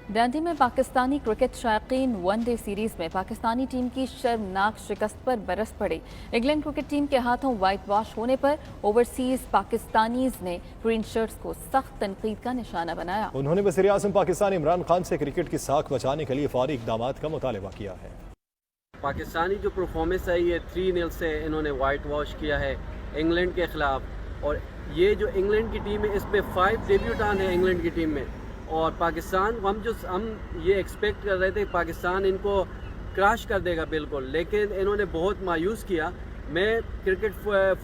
डंडी में Pakistani cricket शायकीन one day series में पाकिस्तानी टीम की शर्मनाक शिकस्त पर बरस पड़े। इंग्लैंड क्रिकेट टीम के हाथों वाइट वॉश होने पर ओवरसीज पाकिस्तानीज ने ग्रीन शर्ट्स को सख्त तनकीद का निशाना बनाया। उन्होंने वज़ीर-ए-आज़म पाकिस्तान इमरान खान से क्रिकेट की साख बचाने के लिए फौरी इक़दाम का मुतालबा किया है। पाकिस्तानी जो परफॉर्मेंस है ये 3-0 से इन्होंने वाइट वॉश किया है इंग्लैंड के ख़िलाफ़। और ये जो इंग्लैंड की टीम है इसमें 5 डेब्यूटान है इंग्लैंड की टीम में। और पाकिस्तान हम ये एक्सपेक्ट कर रहे थे पाकिस्तान इनको क्रैश कर देगा बिल्कुल, लेकिन इन्होंने बहुत मायूस किया। मैं क्रिकेट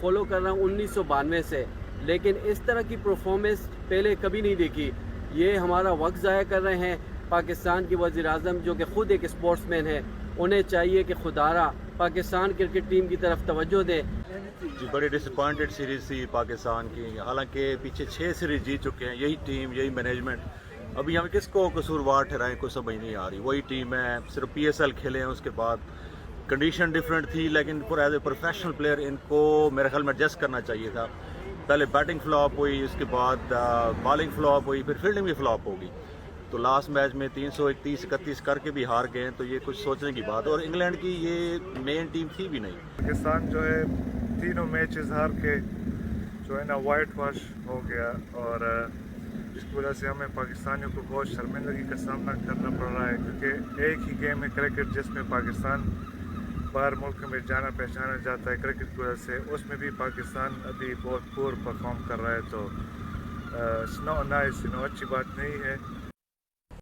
फॉलो कर रहा हूँ 1992 से, लेकिन इस तरह की परफॉर्मेंस पहले कभी नहीं देखी। ये हमारा वक्त ज़ाया कर रहे हैं। पाकिस्तान के वज़ीर-ए-आज़म जो कि ख़ुद एक स्पोर्ट्समैन है, उन्हें चाहिए कि खुदारा पाकिस्तान क्रिकेट टीम की तरफ तवज्जो दें। जी, बड़ी डिसअपॉइंटेड सीरीज़ थी पाकिस्तान की। हालांकि पीछे 6 सीरीज़ जीत चुके हैं, यही टीम, यही मैनेजमेंट। अभी हम किसको कसूरवार ठहराएं, कोई समझ नहीं आ रही। वही टीम है, सिर्फ PSL खेले हैं, उसके बाद कंडीशन डिफरेंट थी, लेकिन for as a professional player इनको मेरे ख्याल में एडजस्ट करना चाहिए था। पहले बैटिंग फ्लॉप हुई, उसके बाद बॉलिंग फ्लॉप हुई, फिर फील्डिंग भी फ्लॉप होगी। तो लास्ट मैच में 331-31 करके भी हार गए, तो ये कुछ सोचने की बात है। और इंग्लैंड की ये मेन टीम थी भी नहीं। पाकिस्तान जो है तीनों मैचेस हार के जो है ना वाइट वॉश हो गया, और इसकी वजह से हमें पाकिस्तानियों को बहुत शर्मिंदगी का सामना करना पड़ रहा है, क्योंकि एक ही गेम है क्रिकेट जिसमें पाकिस्तान बाहर मुल्क में जाना पहचाना जाता है क्रिकेट की वजह से, उसमें भी पाकिस्तान अभी बहुत पुअर परफॉर्म कर रहा है। तो स्नो नाइस अच्छी बात नहीं है।